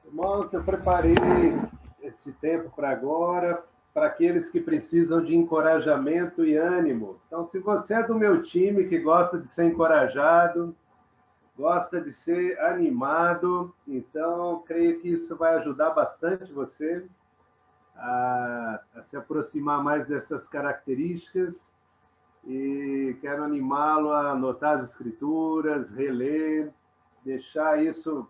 Irmãos, eu preparei esse tempo para agora, para aqueles que precisam de encorajamento e ânimo. Então, se você é do meu time que gosta de ser encorajado, gosta de ser animado, então creio que isso vai ajudar bastante você a se aproximar mais dessas características e quero animá-lo a anotar as escrituras, reler, deixar isso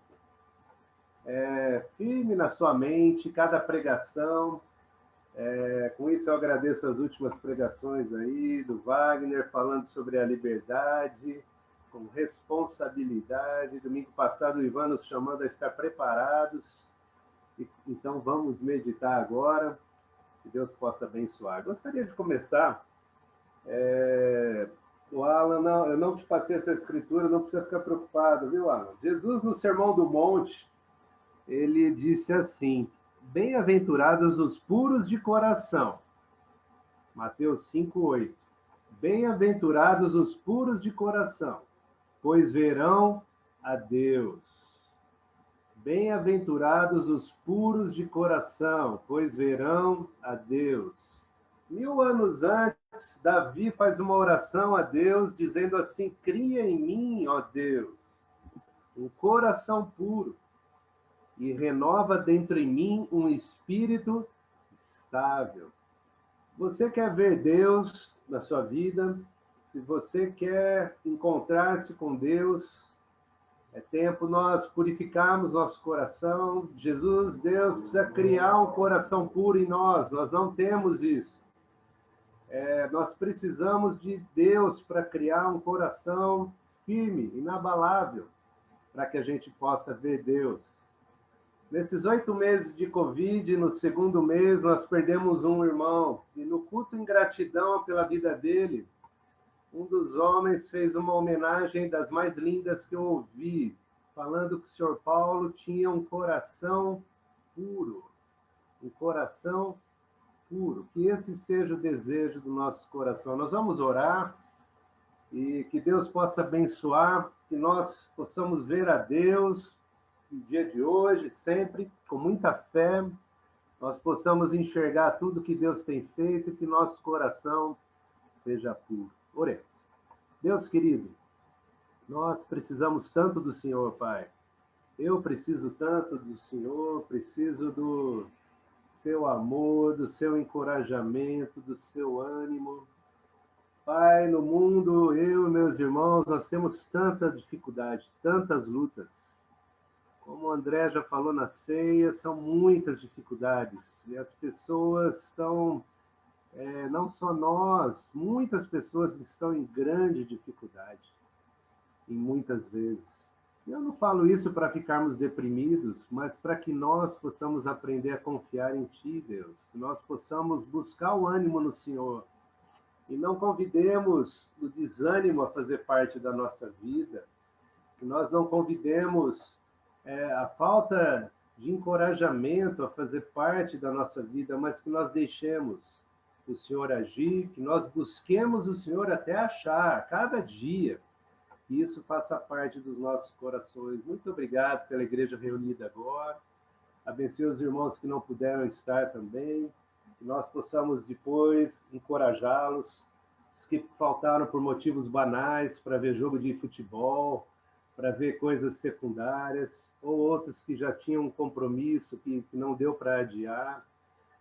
firme na sua mente, cada pregação. Com isso, eu agradeço as últimas pregações aí do Wagner, falando sobre a liberdade, com responsabilidade. Domingo passado, o Ivan nos chamando a estar preparados. Então, vamos meditar agora, que Deus possa abençoar. Gostaria de começar. O Alan, não, eu não te passei essa escritura, não precisa ficar preocupado, viu, Alan? Jesus, no Sermão do Monte, ele disse assim: bem-aventurados os puros de coração. Mateus 5:8. Bem-aventurados os puros de coração, pois verão a Deus. Bem-aventurados os puros de coração, pois verão a Deus. 1000 anos antes, Davi faz uma oração a Deus, dizendo assim: cria em mim, ó Deus, um coração puro e renova dentro em mim um espírito estável. Você quer ver Deus na sua vida? Se você quer encontrar-se com Deus, é tempo nós purificarmos nosso coração. Jesus, Deus, precisa criar um coração puro em nós. Nós não temos isso. Nós precisamos de Deus para criar um coração firme, inabalável, para que a gente possa ver Deus. Nesses 8 meses de Covid, no segundo mês, nós perdemos um irmão. E no culto em gratidão pela vida dele, um dos homens fez uma homenagem das mais lindas que eu ouvi, falando que o Sr. Paulo tinha um coração puro. Um coração puro. Que esse seja o desejo do nosso coração. Nós vamos orar e que Deus possa abençoar, que nós possamos ver a Deus no dia de hoje, sempre, com muita fé, nós possamos enxergar tudo que Deus tem feito e que nosso coração seja puro. Oremos. Deus querido, nós precisamos tanto do Senhor, Pai. Eu preciso tanto do Senhor, preciso do seu amor, do seu encorajamento, do seu ânimo. Pai, no mundo, eu e meus irmãos, nós temos tanta dificuldade, tantas lutas. Como o André já falou na ceia, são muitas dificuldades. E as pessoas estão, não só nós, muitas pessoas estão em grande dificuldade, em muitas vezes. Eu não falo isso para ficarmos deprimidos, mas para que nós possamos aprender a confiar em Ti, Deus. Que nós possamos buscar o ânimo no Senhor. E não convidemos o desânimo a fazer parte da nossa vida. Que nós não convidemos a falta de encorajamento a fazer parte da nossa vida, mas que nós deixemos o Senhor agir, que nós busquemos o Senhor até achar, cada dia, que isso faça parte dos nossos corações. Muito obrigado pela igreja reunida agora. Abençoe os irmãos que não puderam estar também, que nós possamos depois encorajá-los, os que faltaram por motivos banais para ver jogo de futebol, para ver coisas secundárias, ou outros que já tinham um compromisso que não deu para adiar.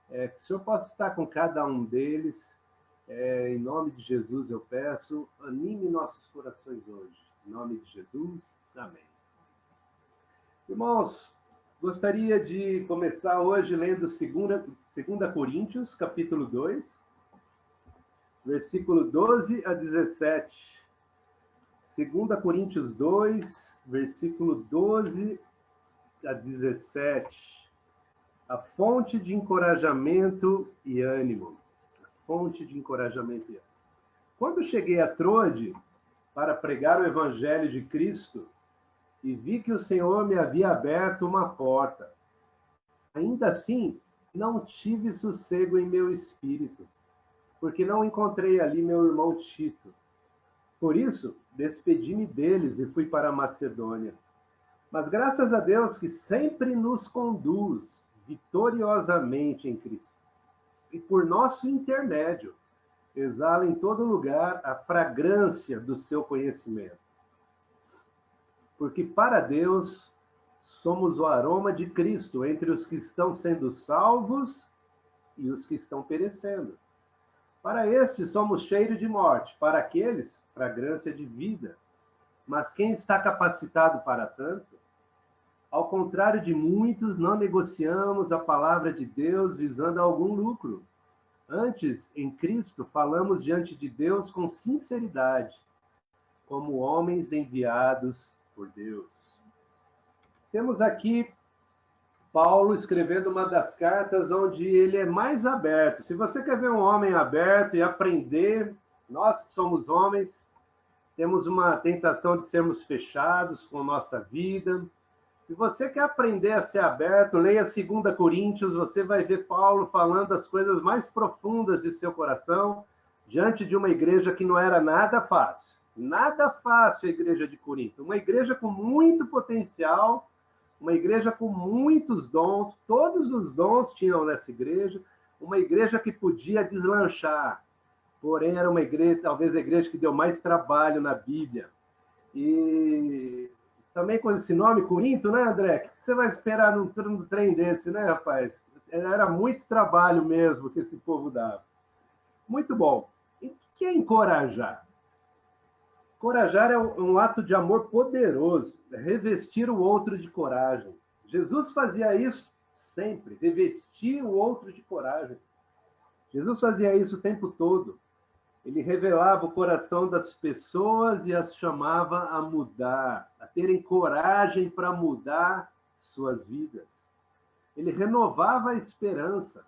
Que o Senhor possa estar com cada um deles. Em nome de Jesus eu peço, anime nossos corações hoje. Em nome de Jesus, amém. Irmãos, gostaria de começar hoje lendo 2 Coríntios, capítulo 2, versículo 12 a 17. 2 Coríntios 2, versículo 12 a 17. A fonte de encorajamento e ânimo. A fonte de encorajamento e ânimo. Quando cheguei a Troade para pregar o Evangelho de Cristo, e vi que o Senhor me havia aberto uma porta, ainda assim não tive sossego em meu espírito, porque não encontrei ali meu irmão Tito. Por isso, despedi-me deles e fui para a Macedônia. Mas graças a Deus que sempre nos conduz vitoriosamente em Cristo. E por nosso intermédio, exala em todo lugar a fragrância do seu conhecimento. Porque para Deus somos o aroma de Cristo entre os que estão sendo salvos e os que estão perecendo. Para estes somos cheiro de morte, para aqueles, fragrância de vida. Mas quem está capacitado para tanto? Ao contrário de muitos, não negociamos a palavra de Deus visando algum lucro. Antes, em Cristo, falamos diante de Deus com sinceridade, como homens enviados por Deus. Temos aqui Paulo escrevendo uma das cartas onde ele é mais aberto. Se você quer ver um homem aberto e aprender, nós que somos homens, temos uma tentação de sermos fechados com nossa vida. Se você quer aprender a ser aberto, leia 2 Coríntios, você vai ver Paulo falando as coisas mais profundas de seu coração, diante de uma igreja que não era nada fácil. Nada fácil a igreja de Corinto. Uma igreja com muito potencial, uma igreja com muitos dons, todos os dons tinham nessa igreja, uma igreja que podia deslanchar, porém era uma igreja, talvez a igreja que deu mais trabalho na Bíblia. E também com esse nome, Corinto, né, André? O que você vai esperar num trem desse, né, rapaz? Era muito trabalho mesmo que esse povo dava. Muito bom. E o que é encorajar? Encorajar é um ato de amor poderoso, revestir o outro de coragem. Jesus fazia isso sempre, revestir o outro de coragem. Jesus fazia isso o tempo todo. Ele revelava o coração das pessoas e as chamava a mudar, a terem coragem para mudar suas vidas. Ele renovava a esperança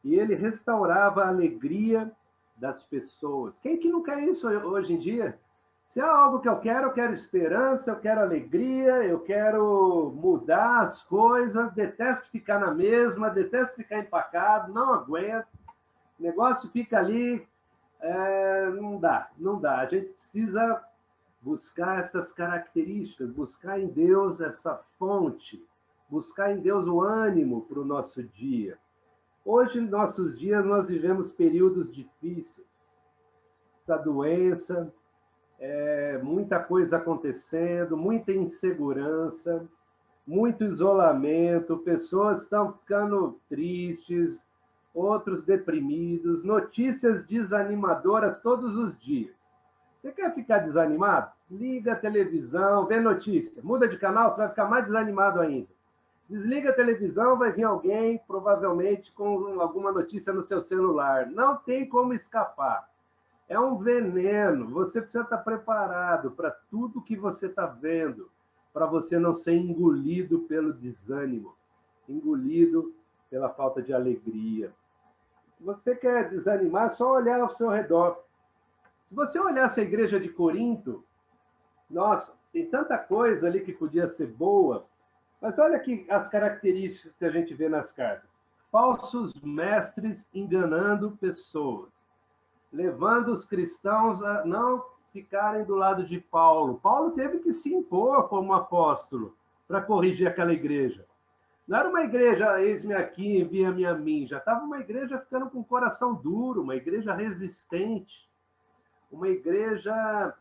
e ele restaurava a alegria das pessoas. Quem que não quer isso hoje em dia? Se há algo que eu quero esperança, eu quero alegria, eu quero mudar as coisas, detesto ficar na mesma, detesto ficar empacado, não aguento. O negócio fica ali, não dá, não dá. A gente precisa buscar essas características, buscar em Deus essa fonte, buscar em Deus o ânimo para o nosso dia. Hoje, em nossos dias, nós vivemos períodos difíceis. Essa doença, muita coisa acontecendo, muita insegurança, muito isolamento, pessoas estão ficando tristes, outros deprimidos, notícias desanimadoras todos os dias. Você quer ficar desanimado? Liga a televisão, vê notícia, muda de canal, você vai ficar mais desanimado ainda. Desliga a televisão, vai vir alguém, provavelmente com alguma notícia no seu celular. Não tem como escapar. É um veneno. Você precisa estar preparado para tudo que você está vendo, para você não ser engolido pelo desânimo, engolido pela falta de alegria. Se você quer desanimar, é só olhar ao seu redor. Se você olhasse a igreja de Corinto, nossa, tem tanta coisa ali que podia ser boa, mas olha aqui as características que a gente vê nas cartas. Falsos mestres enganando pessoas, levando os cristãos a não ficarem do lado de Paulo. Paulo teve que se impor como apóstolo para corrigir aquela igreja. Não era uma igreja, eis-me aqui, envia-me a mim. Já estava uma igreja ficando com o coração duro, uma igreja resistente, uma igreja,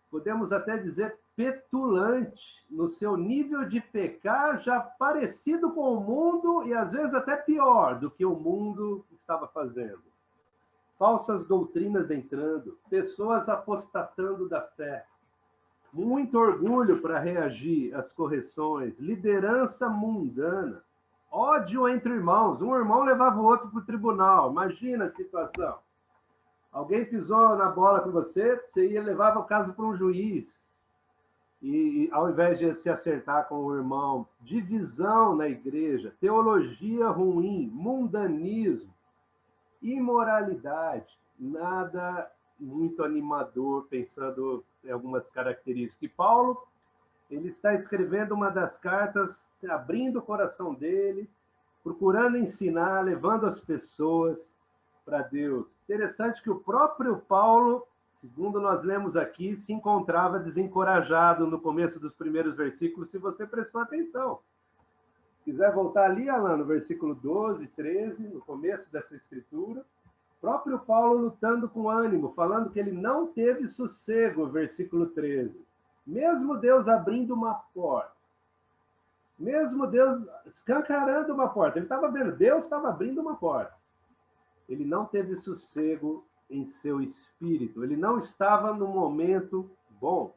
podemos até dizer, petulante, no seu nível de pecar, já parecido com o mundo e às vezes até pior do que o mundo estava fazendo. Falsas doutrinas entrando, pessoas apostatando da fé, muito orgulho para reagir às correções, liderança mundana, ódio entre irmãos, um irmão levava o outro para o tribunal, imagina a situação. Alguém pisou na bola com você, você ia levar o caso para um juiz, e ao invés de se acertar com o irmão, divisão na igreja, teologia ruim, mundanismo, imoralidade, nada muito animador, pensando em algumas características. E Paulo, ele está escrevendo uma das cartas, abrindo o coração dele, procurando ensinar, levando as pessoas para Deus. Interessante que o próprio Paulo segundo nós lemos aqui, se encontrava desencorajado no começo dos primeiros versículos, se você prestou atenção. Se quiser voltar ali, Alan, no versículo 12, 13, no começo dessa escritura, próprio Paulo lutando com ânimo, falando que ele não teve sossego, versículo 13. Mesmo Deus abrindo uma porta, mesmo Deus escancarando uma porta, ele estava vendo, Deus estava abrindo uma porta. Ele não teve sossego em seu espírito, ele não estava no momento bom.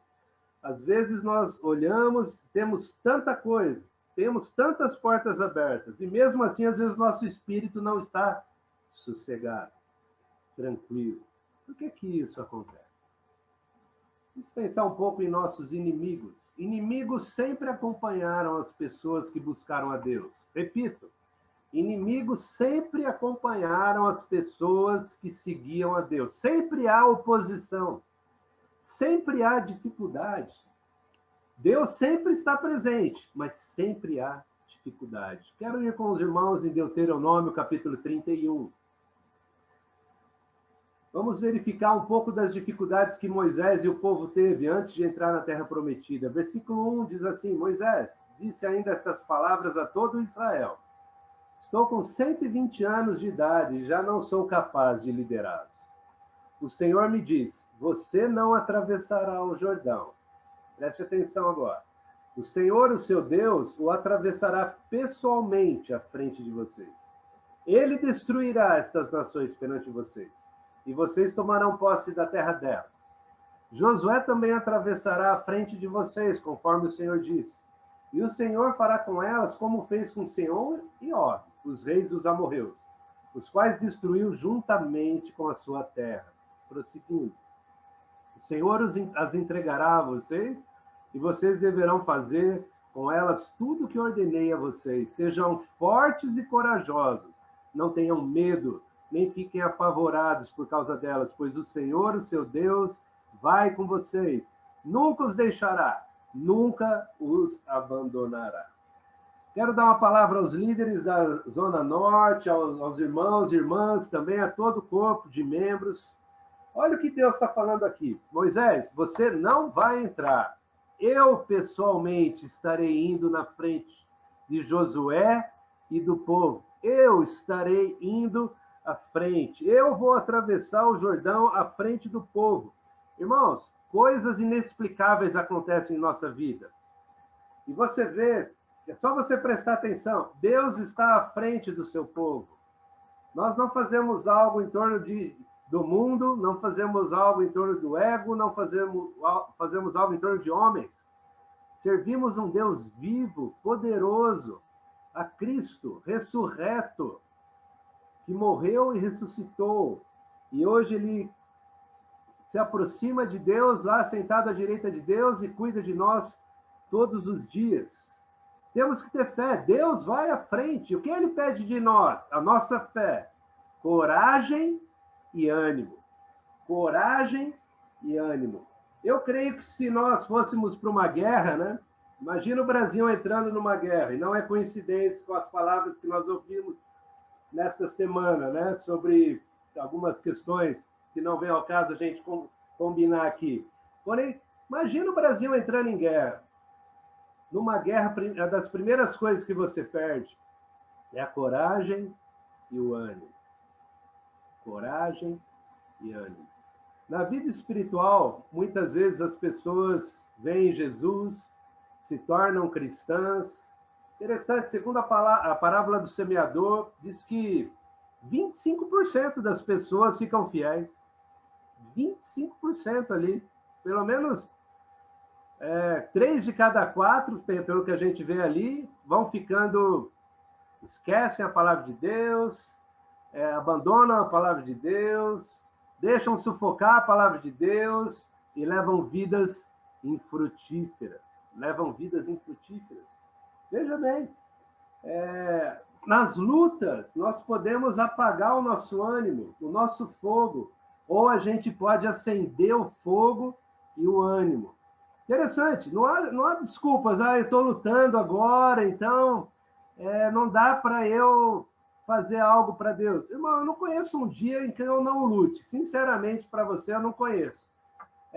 Às vezes nós olhamos, temos tanta coisa, temos tantas portas abertas, e mesmo assim, às vezes, nosso espírito não está sossegado, tranquilo. Por que que isso acontece? Vamos pensar um pouco em nossos inimigos. Inimigos sempre acompanharam as pessoas que buscaram a Deus. Repito, inimigos sempre acompanharam as pessoas que seguiam a Deus. Sempre há oposição, sempre há dificuldade. Deus sempre está presente, mas sempre há dificuldade. Quero ir com os irmãos em Deuteronômio, capítulo 31. Vamos verificar um pouco das dificuldades que Moisés e o povo teve antes de entrar na Terra Prometida. Versículo 1 diz assim: Moisés disse ainda estas palavras a todo Israel: Estou com 120 anos de idade e já não sou capaz de liderá-los. O Senhor me diz: Você não atravessará o Jordão. Preste atenção agora. O Senhor, o seu Deus, o atravessará pessoalmente à frente de vocês. Ele destruirá estas nações perante vocês, e vocês tomarão posse da terra delas. Josué também atravessará à frente de vocês, conforme o Senhor disse. E o Senhor fará com elas como fez com Seom e Og, os reis dos amorreus, os quais destruiu juntamente com a sua terra. Prosseguindo. O Senhor as entregará a vocês, e vocês deverão fazer com elas tudo o que ordenei a vocês. Sejam fortes e corajosos, não tenham medo, nem fiquem apavorados por causa delas, pois o Senhor, o seu Deus, vai com vocês. Nunca os deixará, nunca os abandonará. Quero dar uma palavra aos líderes da Zona Norte, aos irmãos e irmãs, também a todo o corpo de membros. Olha o que Deus está falando aqui. Moisés, você não vai entrar. Eu, pessoalmente, estarei indo na frente de Josué e do povo. Eu estarei indo à frente. Eu vou atravessar o Jordão à frente do povo. Irmãos, coisas inexplicáveis acontecem em nossa vida. E você vê, é só você prestar atenção, Deus está à frente do seu povo. Nós não fazemos algo em torno do mundo, não fazemos algo em torno do ego, não fazemos algo em torno de homens. Servimos um Deus vivo, poderoso, a Cristo, ressurreto, que morreu e ressuscitou. E hoje ele se aproxima de Deus, lá sentado à direita de Deus, e cuida de nós todos os dias. Temos que ter fé. Deus vai à frente. O que ele pede de nós? A nossa fé. Coragem e ânimo. Coragem e ânimo. Eu creio que se nós fôssemos para uma guerra, né? Imagina o Brasil entrando numa guerra, e não é coincidência com as palavras que nós ouvimos nesta semana, né? Sobre algumas questões que não vem ao caso a gente combinar aqui. Porém, imagina o Brasil entrando em guerra. Numa guerra, uma das primeiras coisas que você perde é a coragem e o ânimo. Coragem e ânimo. Na vida espiritual, muitas vezes as pessoas veem Jesus, se tornam cristãs. Interessante, segundo a parábola do semeador, diz que 25% das pessoas ficam fiéis. 25% ali. Pelo menos 3 de cada 4, pelo que a gente vê ali, vão ficando, esquecem a palavra de Deus, abandonam a palavra de Deus, deixam sufocar a palavra de Deus e levam vidas infrutíferas. Veja bem, nas lutas nós podemos apagar o nosso ânimo, o nosso fogo, ou a gente pode acender o fogo e o ânimo. Interessante, não há desculpas, eu estou lutando agora, então não dá para eu fazer algo para Deus. Irmão, eu não conheço um dia em que eu não lute. Sinceramente, para você, eu não conheço.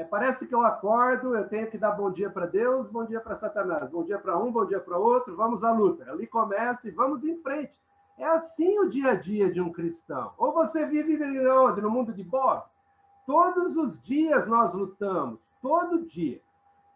Parece que eu acordo, eu tenho que dar bom dia para Deus, bom dia para Satanás, bom dia para um, bom dia para outro, vamos à luta. Ali começa e vamos em frente. É assim o dia a dia de um cristão. Ou você vive onde? No mundo de Bob? Todos os dias nós lutamos, todo dia.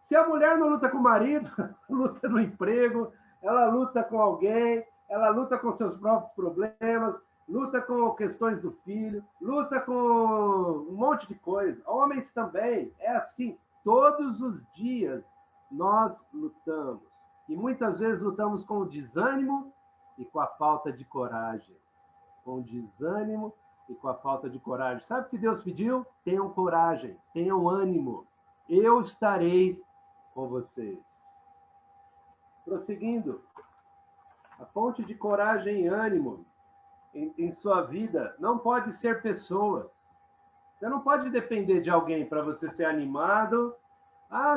Se a mulher não luta com o marido, luta no emprego, ela luta com alguém, ela luta com seus próprios problemas, luta com questões do filho, luta com um monte de coisa. Homens também, é assim, todos os dias nós lutamos. E muitas vezes lutamos com o desânimo e com a falta de coragem. Com o desânimo e com a falta de coragem. Sabe o que Deus pediu? Tenham coragem, tenham ânimo. Eu estarei com vocês. Prosseguindo, a fonte de coragem e ânimo em sua vida não pode ser pessoas. Você não pode depender de alguém para você ser animado.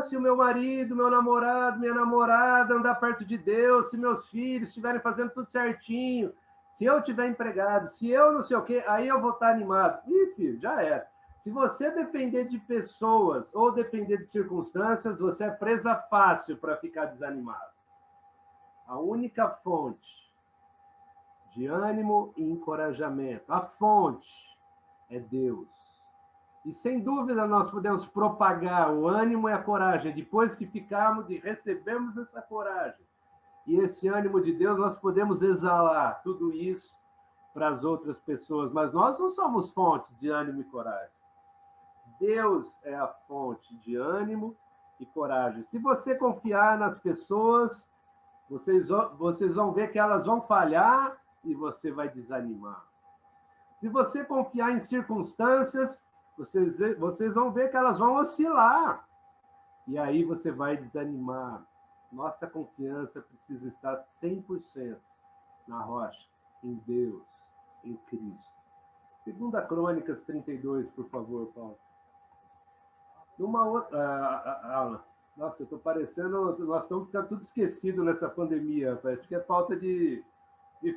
Se o meu marido, meu namorado, minha namorada andar perto de Deus, se meus filhos estiverem fazendo tudo certinho, se eu estiver empregado, se eu não sei o quê, aí eu vou estar animado. Ih, filho, já era. Se você depender de pessoas ou depender de circunstâncias, você é presa fácil para ficar desanimado. A única fonte de ânimo e encorajamento, a fonte é Deus. E sem dúvida nós podemos propagar o ânimo e a coragem depois que ficarmos e recebemos essa coragem. E esse ânimo de Deus nós podemos exalar tudo isso para as outras pessoas, mas nós não somos fontes de ânimo e coragem. Deus é a fonte de ânimo e coragem. Se você confiar nas pessoas, vocês vão ver que elas vão falhar e você vai desanimar. Se você confiar em circunstâncias, vocês vão ver que elas vão oscilar. E aí você vai desanimar. Nossa confiança precisa estar 100% na rocha, em Deus, em Cristo. 2 Crônicas 32, por favor, Paulo. Numa outra... Nossa, eu estou parecendo... Nós estamos ficando tudo esquecido nessa pandemia, rapaz. Acho que é falta de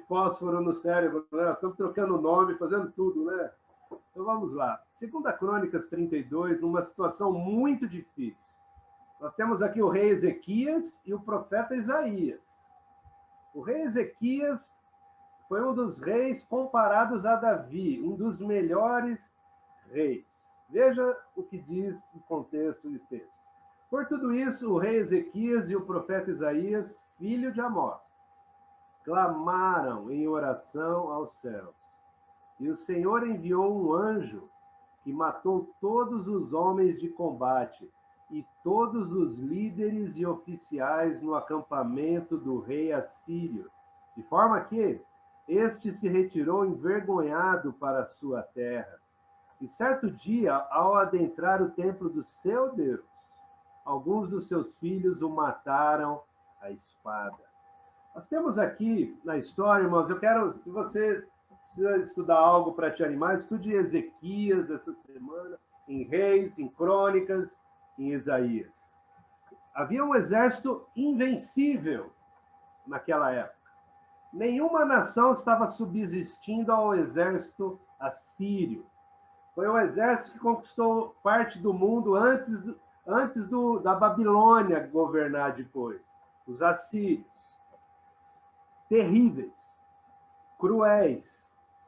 fósforo no cérebro, né? Nós estamos trocando nome, fazendo tudo, né? Então vamos lá. 2 Crônicas 32, numa situação muito difícil. Nós temos aqui o rei Ezequias e o profeta Isaías. O rei Ezequias foi um dos reis comparados a Davi, um dos melhores reis. Veja o que diz o contexto de texto. Por tudo isso, o rei Ezequias e o profeta Isaías, filho de Amós, clamaram em oração aos céus. E o Senhor enviou um anjo que matou todos os homens de combate e todos os líderes e oficiais no acampamento do rei assírio, de forma que este se retirou envergonhado para a sua terra. E certo dia, ao adentrar o templo do seu Deus, alguns dos seus filhos o mataram à espada. Nós temos aqui na história, irmãos, eu quero que você precisa estudar algo para te animar, estude Ezequias essa semana, em Reis, em Crônicas, em Isaías. Havia um exército invencível naquela época. Nenhuma nação estava subsistindo ao exército assírio. Foi o exército que conquistou parte do mundo antes da Babilônia governar depois. Os assírios. Terríveis, cruéis.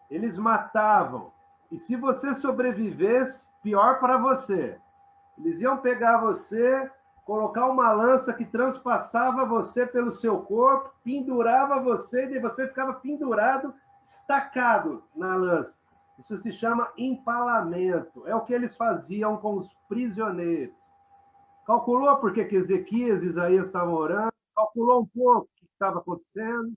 Eles matavam. E se você sobrevivesse, pior para você. Eles iam pegar você, colocar uma lança que transpassava você pelo seu corpo, pendurava você, e você ficava pendurado, estacado na lança. Isso se chama empalamento. É o que eles faziam com os prisioneiros. Calculou por que Ezequias e Isaías estavam orando? Calculou um pouco o que estava acontecendo?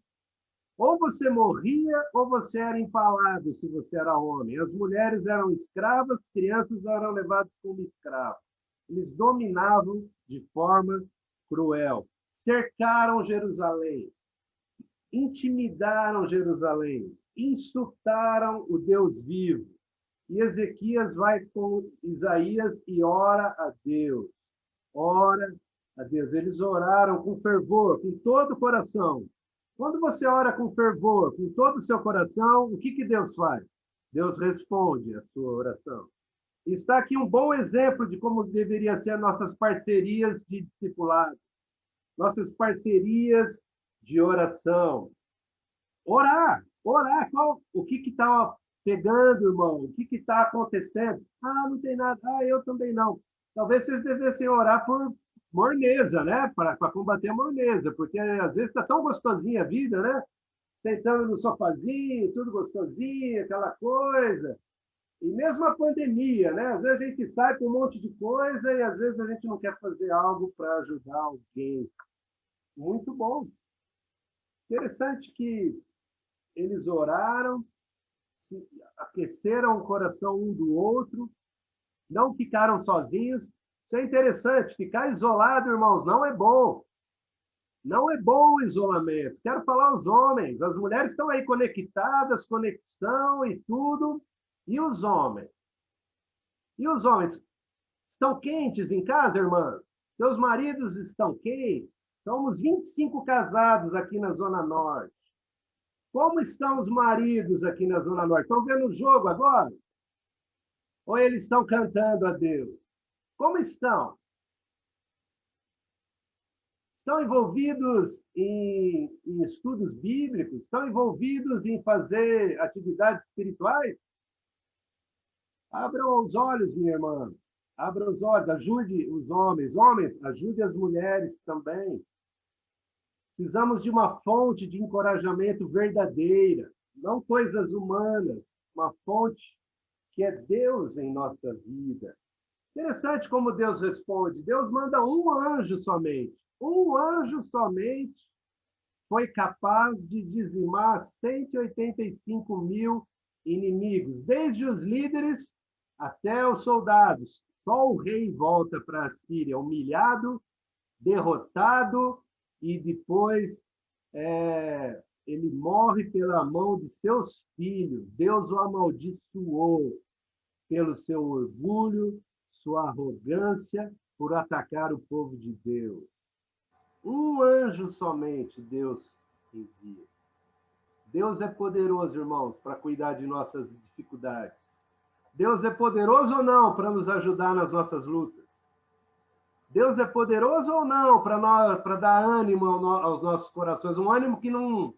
Ou você morria, ou você era empalado, se você era homem. As mulheres eram escravas, crianças eram levadas como escravos. Eles dominavam de forma cruel. Cercaram Jerusalém. Intimidaram Jerusalém. Insultaram o Deus vivo. E Ezequias vai com Isaías e ora a Deus. Ora a Deus. Eles oraram com fervor, com todo o coração. Quando você ora com fervor, com todo o seu coração, o que Deus faz? Deus responde a sua oração. Está aqui um bom exemplo de como deveriam ser nossas parcerias de discipulado, nossas parcerias de oração. Orar, orar. O que está pegando, irmão? O que está acontecendo? Ah, não tem nada. Ah, eu também não. Talvez vocês devessem orar por morneza, né? Para combater a morneza, porque às vezes está tão gostosinha a vida, né? Sentando no sofazinho, tudo gostosinho, aquela coisa. E mesmo a pandemia, né? Às vezes a gente sai com um monte de coisa e às vezes a gente não quer fazer algo para ajudar alguém. Muito bom. Interessante que eles oraram, se aqueceram o coração um do outro, não ficaram sozinhos. Isso é interessante. Ficar isolado, irmãos, não é bom. Não é bom o isolamento. Quero falar aos homens. As mulheres estão aí conectadas, conexão e tudo. E os homens? E os homens estão quentes em casa, irmãs? Seus maridos estão quentes? Somos 25 casados aqui na Zona Norte. Como estão os maridos aqui na Zona Norte? Estão vendo o jogo agora? Ou eles estão cantando a Deus? Como estão? Estão envolvidos em estudos bíblicos? Estão envolvidos em fazer atividades espirituais? Abram os olhos, minha irmã. Abra os olhos, ajude os homens. Homens, ajude as mulheres também. Precisamos de uma fonte de encorajamento verdadeira, não coisas humanas, uma fonte que é Deus em nossa vida. Interessante como Deus responde. Deus manda um anjo somente. Um anjo somente foi capaz de dizimar 185 mil inimigos, desde os líderes até os soldados. Só o rei volta para a Síria humilhado, derrotado, e depois ele morre pela mão de seus filhos. Deus o amaldiçoou pelo seu orgulho, sua arrogância, por atacar o povo de Deus. Um anjo somente Deus envia. Deus é poderoso, irmãos, para cuidar de nossas dificuldades. Deus é poderoso ou não para nos ajudar nas nossas lutas? Deus é poderoso ou não para dar ânimo aos nossos corações? Um ânimo que não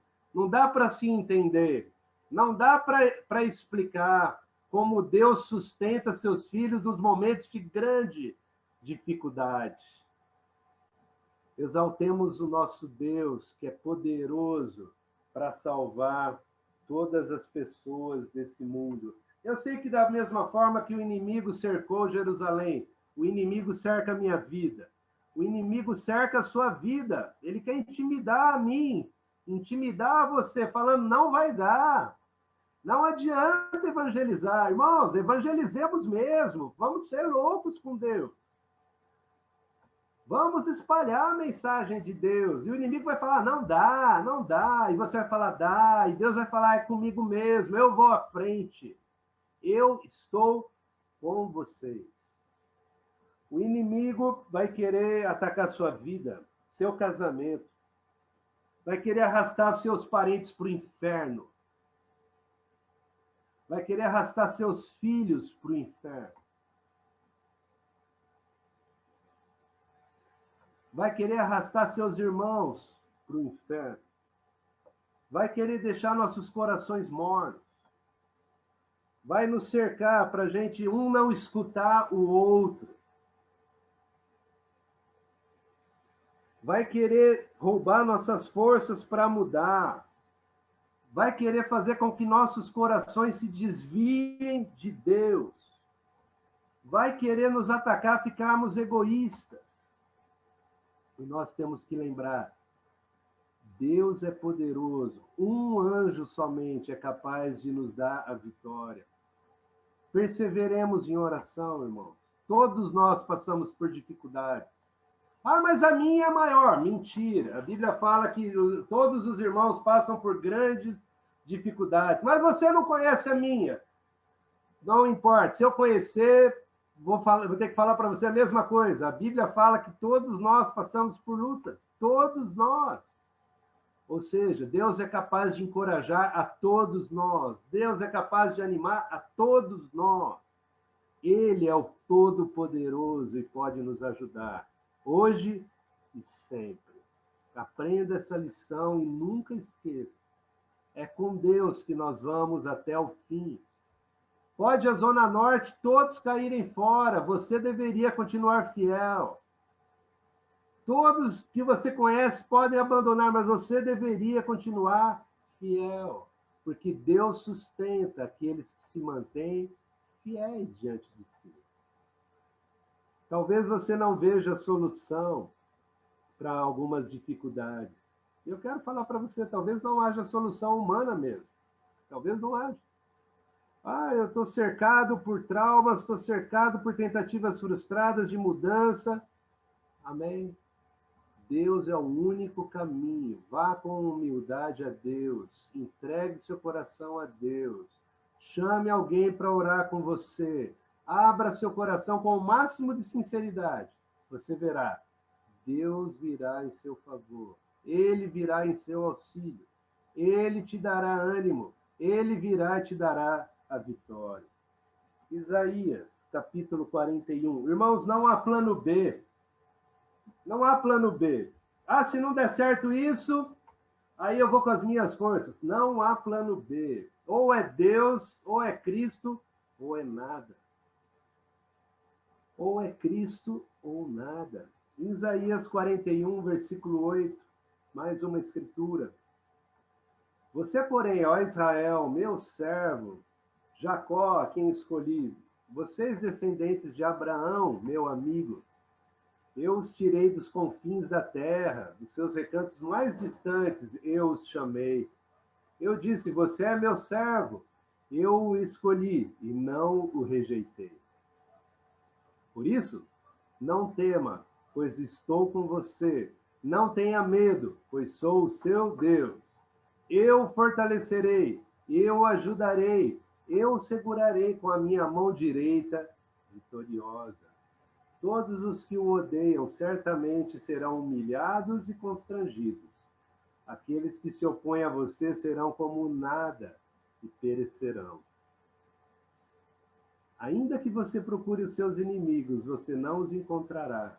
dá para se entender, não dá para explicar como Deus sustenta seus filhos nos momentos de grande dificuldade. Exaltemos o nosso Deus, que é poderoso para salvar todas as pessoas desse mundo. Eu sei que da mesma forma que o inimigo cercou Jerusalém, o inimigo cerca a minha vida. O inimigo cerca a sua vida. Ele quer intimidar a mim, intimidar você, falando, não vai dar. Não adianta evangelizar. Irmãos, evangelizemos mesmo. Vamos ser loucos com Deus. Vamos espalhar a mensagem de Deus. E o inimigo vai falar, não dá, não dá. E você vai falar, dá. E Deus vai falar, é comigo mesmo. Eu vou à frente. Eu estou com vocês. O inimigo vai querer atacar sua vida, seu casamento. Vai querer arrastar seus parentes para o inferno. Vai querer arrastar seus filhos para o inferno. Vai querer arrastar seus irmãos para o inferno. Vai querer deixar nossos corações mornos. Vai nos cercar para a gente um não escutar o outro. Vai querer roubar nossas forças para mudar. Vai querer fazer com que nossos corações se desviem de Deus. Vai querer nos atacar, ficarmos egoístas. E nós temos que lembrar, Deus é poderoso. Um anjo somente é capaz de nos dar a vitória. Perseveremos em oração, irmãos. Todos nós passamos por dificuldades. Ah, mas a minha é maior. Mentira. A Bíblia fala que todos os irmãos passam por grandes dificuldades. Mas você não conhece a minha. Não importa. Se eu conhecer, vou ter que falar para você a mesma coisa. A Bíblia fala que todos nós passamos por lutas. Todos nós. Ou seja, Deus é capaz de encorajar a todos nós. Deus é capaz de animar a todos nós. Ele é o Todo-Poderoso e pode nos ajudar, hoje e sempre. Aprenda essa lição e nunca esqueça. É com Deus que nós vamos até o fim. Pode a Zona Norte todos caírem fora, você deveria continuar fiel. Todos que você conhece podem abandonar, mas você deveria continuar fiel, porque Deus sustenta aqueles que se mantêm fiéis diante de si. Talvez você não veja solução para algumas dificuldades. Eu quero falar para você, talvez não haja solução humana mesmo. Talvez não haja. Eu estou cercado por traumas, estou cercado por tentativas frustradas de mudança. Amém? Deus é o único caminho. Vá com humildade a Deus. Entregue seu coração a Deus. Chame alguém para orar com você. Abra seu coração com o máximo de sinceridade. Você verá. Deus virá em seu favor. Ele virá em seu auxílio. Ele te dará ânimo. Ele virá e te dará a vitória. Isaías, capítulo 41. Irmãos, não há plano B. Não há plano B. Se não der certo isso, aí eu vou com as minhas forças. Não há plano B. Ou é Deus, ou é Cristo, ou é nada. Ou é Cristo, ou nada. Em Isaías 41, versículo 8, mais uma escritura. Você, porém, ó Israel, meu servo, Jacó, a quem escolhi, vocês, descendentes de Abraão, meu amigo, eu os tirei dos confins da terra, dos seus recantos mais distantes, eu os chamei. Eu disse, você é meu servo, eu o escolhi e não o rejeitei. Por isso, não tema, pois estou com você. Não tenha medo, pois sou o seu Deus. Eu o fortalecerei, eu o ajudarei, eu o segurarei com a minha mão direita vitoriosa. Todos os que o odeiam certamente serão humilhados e constrangidos. Aqueles que se opõem a você serão como nada e perecerão. Ainda que você procure os seus inimigos, você não os encontrará.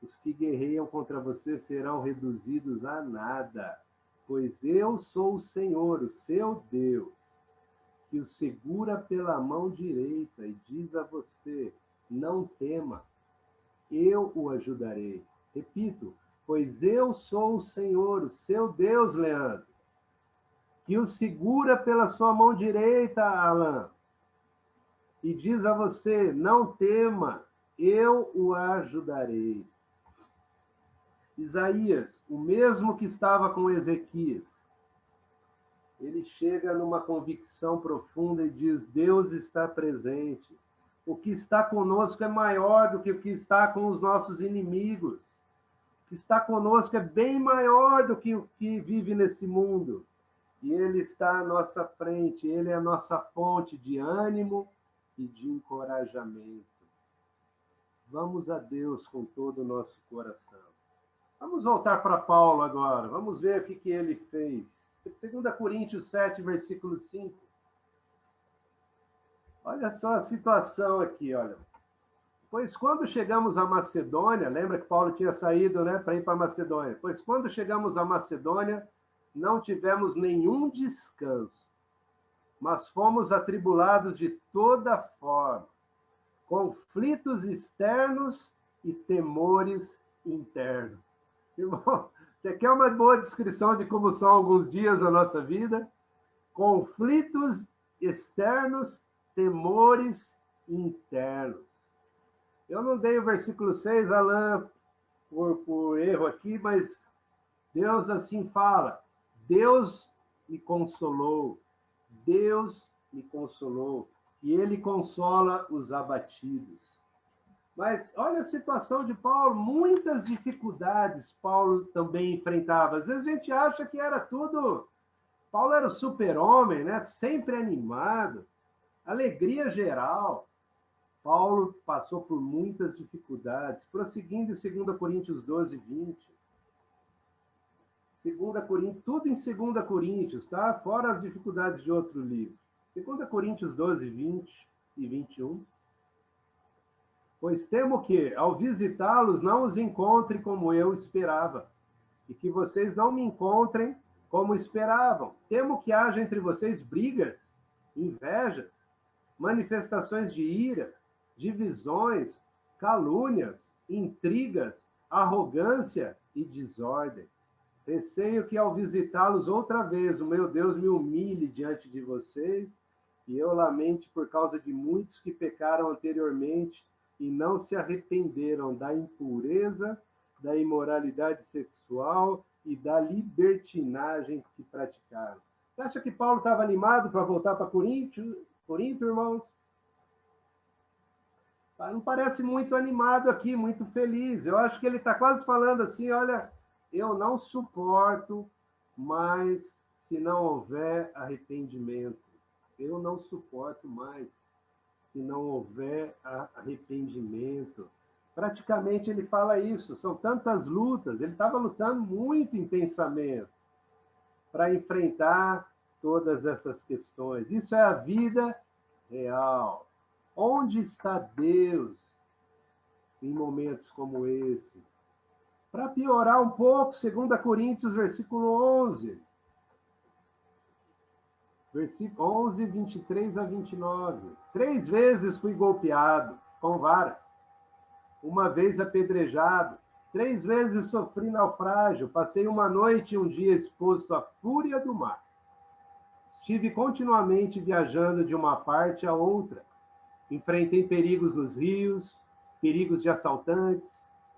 Os que guerreiam contra você serão reduzidos a nada, pois eu sou o Senhor, o seu Deus, que o segura pela mão direita e diz a você, não tema, eu o ajudarei. Repito, pois eu sou o Senhor, o seu Deus, Leandro, que o segura pela sua mão direita, Alain, e diz a você, não tema, eu o ajudarei. Isaías, o mesmo que estava com Ezequias, ele chega numa convicção profunda e diz, Deus está presente. O que está conosco é maior do que o que está com os nossos inimigos. O que está conosco é bem maior do que o que vive nesse mundo. E ele está à nossa frente, ele é a nossa fonte de ânimo e de encorajamento. Vamos a Deus com todo o nosso coração. Vamos voltar para Paulo agora. Vamos ver o que ele fez. 2 Coríntios 7, versículo 5. Olha só a situação aqui, olha. Pois quando chegamos à Macedônia, lembra que Paulo tinha saído, para ir para a Macedônia? Pois quando chegamos à Macedônia, não tivemos nenhum descanso, mas fomos atribulados de toda forma, conflitos externos e temores internos. Irmão, você quer uma boa descrição de como são alguns dias da nossa vida? Conflitos externos, temores internos. Eu não dei o versículo 6, Alain, por erro aqui, mas Deus assim fala, Deus me consolou, Deus me consolou, e Ele consola os abatidos. Mas olha a situação de Paulo, muitas dificuldades Paulo também enfrentava. Às vezes a gente acha que era tudo... Paulo era o super-homem, sempre animado, alegria geral. Paulo passou por muitas dificuldades. Prosseguindo em 2 Coríntios 12, 20. 2 Coríntios, tudo em 2 Coríntios, tá? Fora as dificuldades de outro livro. 2 Coríntios 12, 20 e 21. Pois temo que, ao visitá-los, não os encontre como eu esperava, e que vocês não me encontrem como esperavam. Temo que haja entre vocês brigas, invejas, manifestações de ira, divisões, calúnias, intrigas, arrogância e desordem. Receio que, ao visitá-los outra vez, o meu Deus me humilhe diante de vocês e eu lamente por causa de muitos que pecaram anteriormente e não se arrependeram da impureza, da imoralidade sexual e da libertinagem que praticaram. Você acha que Paulo estava animado para voltar para Corinto, irmãos? Não parece muito animado aqui, muito feliz. Eu acho que ele está quase falando assim, olha, eu não suporto mais se não houver arrependimento. Eu não suporto mais se não houver arrependimento. Praticamente ele fala isso, são tantas lutas, ele estava lutando muito intensamente para enfrentar todas essas questões. Isso é a vida real. Onde está Deus em momentos como esse? Para piorar um pouco, 2 Coríntios, versículo 11. Versículo 11, 23 a 29. 3 vezes fui golpeado com varas, uma vez apedrejado, 3 vezes sofri naufrágio, passei uma noite e um dia exposto à fúria do mar. Estive continuamente viajando de uma parte a outra. Enfrentei perigos nos rios, perigos de assaltantes,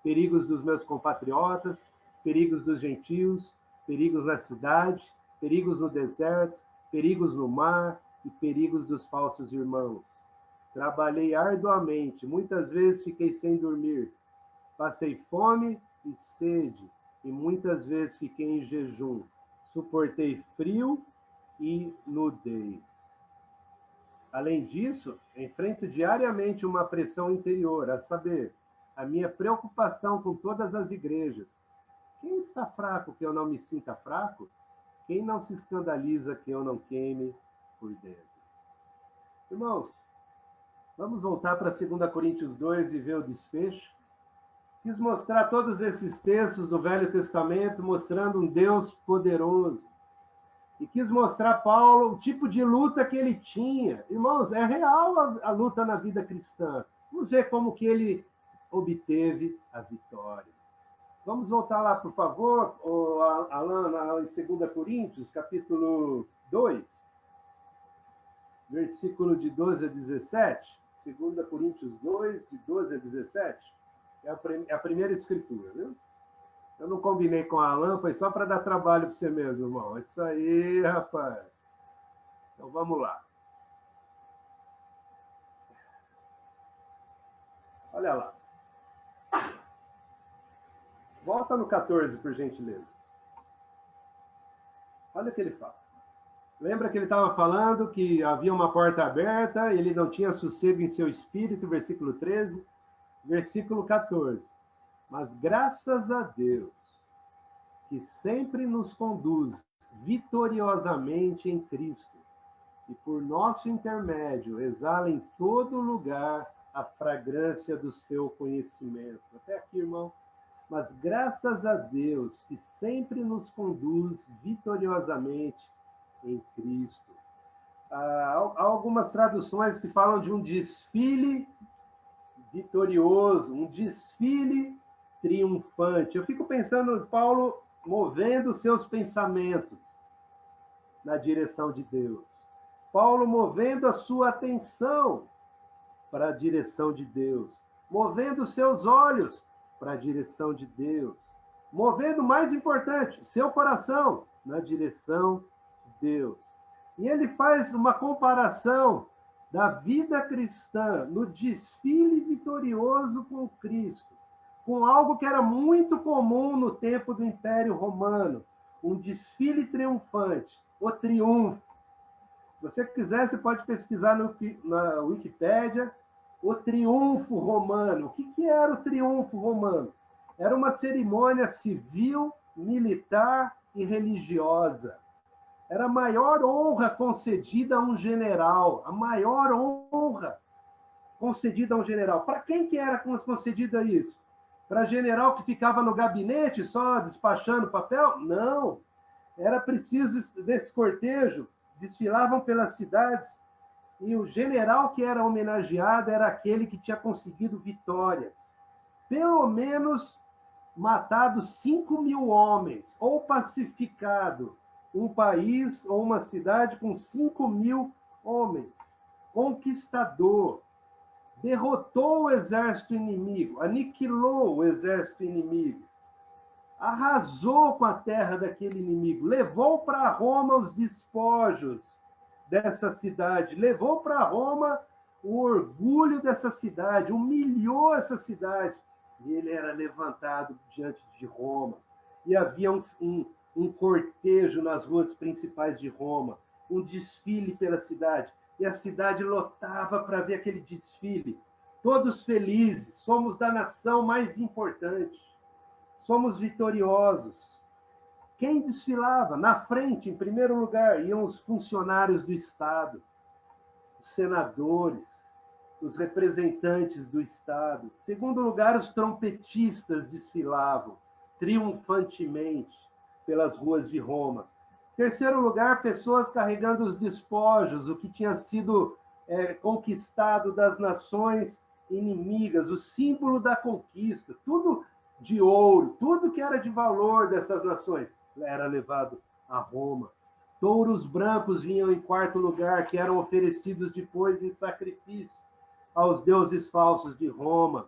perigos dos meus compatriotas, perigos dos gentios, perigos na cidade, perigos no deserto, perigos no mar e perigos dos falsos irmãos. Trabalhei arduamente, muitas vezes fiquei sem dormir. Passei fome e sede, e muitas vezes fiquei em jejum. Suportei frio e nudez. Além disso, enfrento diariamente uma pressão interior, a saber, a minha preocupação com todas as igrejas. Quem está fraco que eu não me sinta fraco? Quem não se escandaliza que eu não queime por dentro? Irmãos, vamos voltar para 2 Coríntios 2 e ver o desfecho. Quis mostrar todos esses textos do Velho Testamento, mostrando um Deus poderoso. E quis mostrar Paulo o tipo de luta que ele tinha. Irmãos, é real a luta na vida cristã. Vamos ver como que ele obteve a vitória. Vamos voltar lá, por favor, Alan, em 2 Coríntios, capítulo 2, versículo de 12 a 17. 2 Coríntios 2, de 12 a 17. É a primeira escritura, viu? Eu não combinei com a Alan, foi só para dar trabalho para você mesmo, irmão. É isso aí, rapaz. Então vamos lá. Olha lá. Volta no 14, por gentileza. Olha o que ele fala. Lembra que ele estava falando que havia uma porta aberta, ele não tinha sossego em seu espírito, versículo 13. Versículo 14. Mas graças a Deus, que sempre nos conduz vitoriosamente em Cristo, e por nosso intermédio exala em todo lugar a fragrância do seu conhecimento. Até aqui, irmão. Mas graças a Deus, que sempre nos conduz vitoriosamente em Cristo. Há algumas traduções que falam de um desfile vitorioso, um desfile triunfante. Eu fico pensando em Paulo movendo seus pensamentos na direção de Deus. Paulo movendo a sua atenção para a direção de Deus. Movendo seus olhos para a direção de Deus. Movendo, mais importante, seu coração na direção de Deus. E ele faz uma comparação da vida cristã no desfile vitorioso com Cristo, com algo que era muito comum no tempo do Império Romano, um desfile triunfante, o triunfo. Se você quiser, você pode pesquisar na Wikipédia o triunfo romano. O que era o triunfo romano? Era uma cerimônia civil, militar e religiosa. Era a maior honra concedida a um general, a maior honra. concedida a um general. Para quem que era concedida isso? Para general que ficava no gabinete só despachando papel? Não. Era preciso, desse cortejo, desfilavam pelas cidades, e o general que era homenageado era aquele que tinha conseguido vitórias. Pelo menos matado 5.000 homens, ou pacificado um país ou uma cidade com 5.000 homens. Conquistador. Derrotou o exército inimigo, aniquilou o exército inimigo, arrasou com a terra daquele inimigo, levou para Roma os despojos dessa cidade, levou para Roma o orgulho dessa cidade, humilhou essa cidade. E ele era levantado diante de Roma. E havia um cortejo nas ruas principais de Roma, um desfile pela cidade. E a cidade lotava para ver aquele desfile. Todos felizes, somos da nação mais importante. Somos vitoriosos. Quem desfilava? Na frente, em primeiro lugar, iam os funcionários do Estado, os senadores, os representantes do Estado. Em segundo lugar, os trompetistas desfilavam triunfantemente pelas ruas de Roma. Em terceiro lugar, pessoas carregando os despojos, o que tinha sido conquistado das nações inimigas, o símbolo da conquista, tudo de ouro, tudo que era de valor dessas nações era levado a Roma. Touros brancos vinham em quarto lugar, que eram oferecidos depois em sacrifício aos deuses falsos de Roma.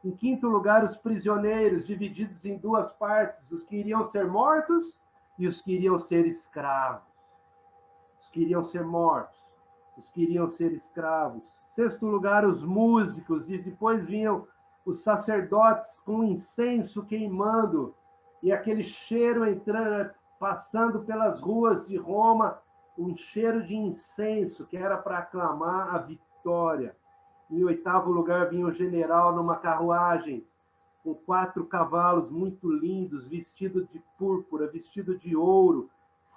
Em quinto lugar, os prisioneiros, divididos em duas partes, os que iriam ser mortos e os que iriam ser escravos. Os que iriam ser mortos, os que iriam ser escravos. Em sexto lugar, os músicos, e depois vinham os sacerdotes com incenso queimando, e aquele cheiro entrando, passando pelas ruas de Roma, um cheiro de incenso, que era para aclamar a vitória. Em oitavo lugar, vinha o general numa carruagem, com 4 cavalos muito lindos, vestido de púrpura, vestido de ouro,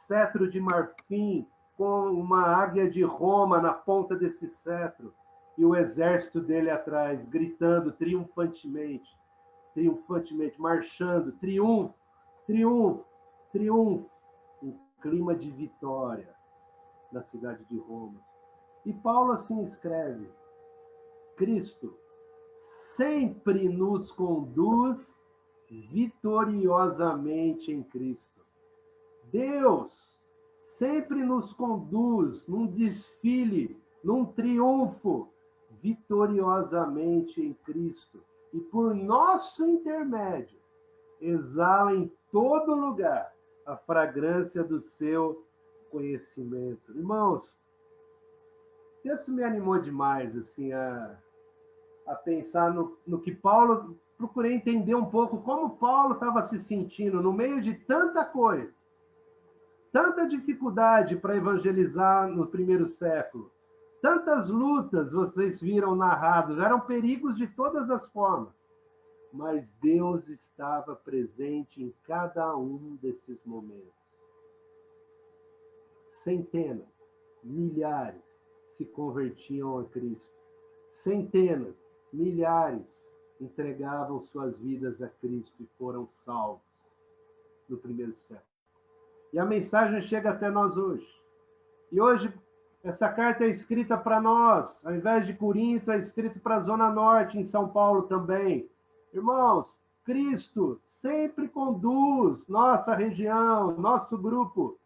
cetro de marfim, com uma águia de Roma na ponta desse cetro, e o exército dele atrás, gritando triunfantemente, marchando, triunfo, triunfo, triunfo, um clima de vitória na cidade de Roma. E Paulo assim escreve: Cristo sempre nos conduz vitoriosamente em Cristo. Deus sempre nos conduz num desfile, num triunfo, vitoriosamente em Cristo. E por nosso intermédio, exala em todo lugar a fragrância do seu conhecimento. Irmãos, o texto me animou demais assim, a pensar no que Paulo... Procurei entender um pouco como Paulo estava se sentindo no meio de tanta coisa, tanta dificuldade para evangelizar no primeiro século, tantas lutas vocês viram narrados, eram perigos de todas as formas, mas Deus estava presente em cada um desses momentos. Centenas, milhares se convertiam a Cristo. Centenas, milhares entregavam suas vidas a Cristo e foram salvos no primeiro século. E a mensagem chega até nós hoje. E hoje, essa carta é escrita para nós, ao invés de Corinto, é escrito para a Zona Norte, em São Paulo também. Irmãos, Cristo sempre conduz nossa região, nosso grupo.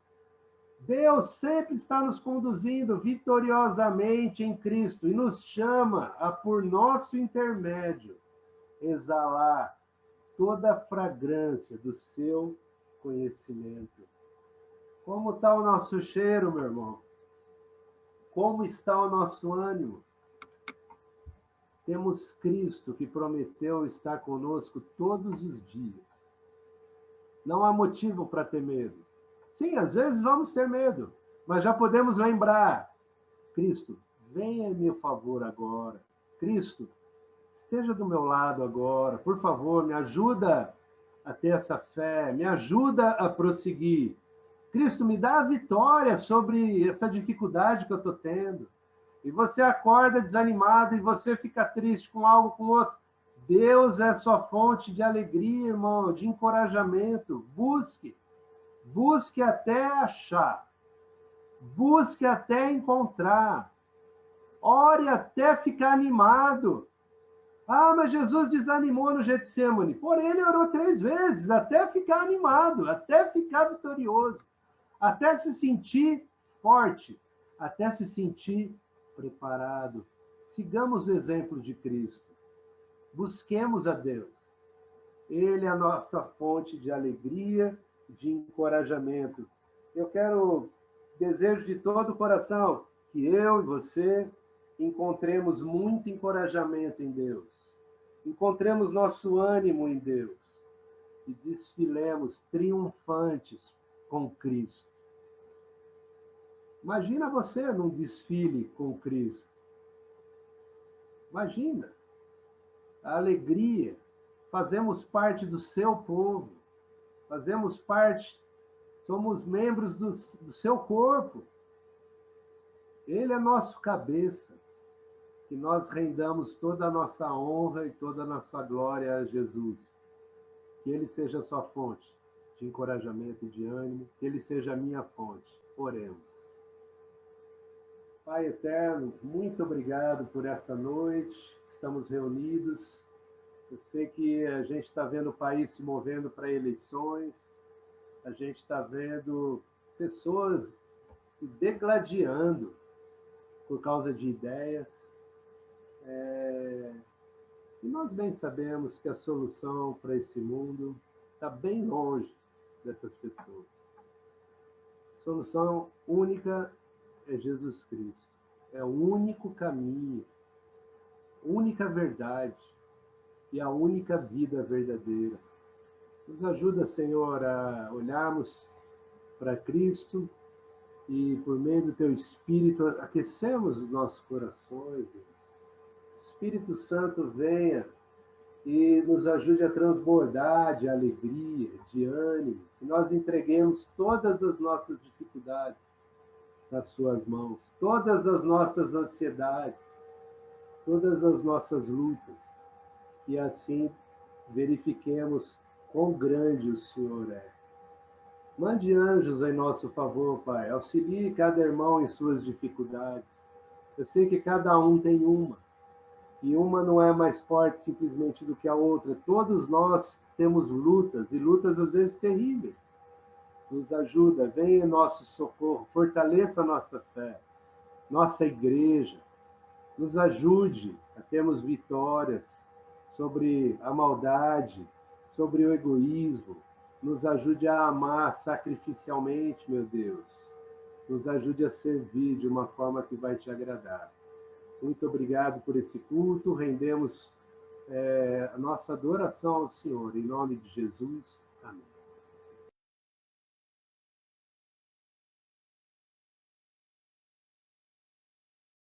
Deus sempre está nos conduzindo vitoriosamente em Cristo e nos chama a, por nosso intermédio, exalar toda a fragrância do seu conhecimento. Como está o nosso cheiro, meu irmão? Como está o nosso ânimo? Temos Cristo que prometeu estar conosco todos os dias. Não há motivo para ter medo. Sim, às vezes vamos ter medo, mas já podemos lembrar: Cristo, venha em meu favor agora. Cristo, esteja do meu lado agora. Por favor, me ajuda a ter essa fé, me ajuda a prosseguir. Cristo, me dá a vitória sobre essa dificuldade que eu estou tendo. e você acorda desanimado e você fica triste com algo, com outro. Deus é sua fonte de alegria, irmão, de encorajamento. Busque, busque até achar, busque até encontrar, ore até ficar animado. Ah, mas Jesus desanimou no Getsemane. Porém, ele orou 3 vezes, até ficar animado, até ficar vitorioso, até se sentir forte, até se sentir preparado. Sigamos o exemplo de Cristo. Busquemos a Deus. Ele é a nossa fonte de alegria, de encorajamento. Eu desejo de todo o coração que eu e você encontremos muito encorajamento em Deus. Encontremos nosso ânimo em Deus e desfilemos triunfantes com Cristo. Imagina você num desfile com Cristo. Imagina a alegria. Fazemos parte do seu povo. Fazemos parte, somos membros do seu corpo. Ele é nosso cabeça. Que nós rendamos toda a nossa honra e toda a nossa glória a Jesus. Que Ele seja a sua fonte de encorajamento e de ânimo. Que Ele seja a minha fonte. Oremos. Pai eterno, muito obrigado por essa noite. Estamos reunidos. Eu sei que a gente está vendo o país se movendo para eleições. A gente está vendo pessoas se degladiando por causa de ideias. E nós bem sabemos que a solução para esse mundo está bem longe dessas pessoas. A solução única é Jesus Cristo. É o único caminho, única verdade e a única vida verdadeira. Nos ajuda, Senhor, a olharmos para Cristo e, por meio do Teu Espírito, aquecemos os nossos corações. Espírito Santo venha e nos ajude a transbordar de alegria, de ânimo, que nós entreguemos todas as nossas dificuldades nas suas mãos, todas as nossas ansiedades, todas as nossas lutas, e assim verifiquemos quão grande o Senhor é. Mande anjos em nosso favor, Pai, auxilie cada irmão em suas dificuldades. Eu sei que cada um tem uma, e uma não é mais forte simplesmente do que a outra. Todos nós temos lutas, e lutas às vezes terríveis. Nos ajuda, venha em nosso socorro, fortaleça a nossa fé, nossa igreja, nos ajude a termos vitórias sobre a maldade, sobre o egoísmo, nos ajude a amar sacrificialmente, meu Deus, nos ajude a servir de uma forma que vai te agradar. Muito obrigado por esse culto. Rendemos a nossa adoração ao Senhor. Em nome de Jesus. Amém.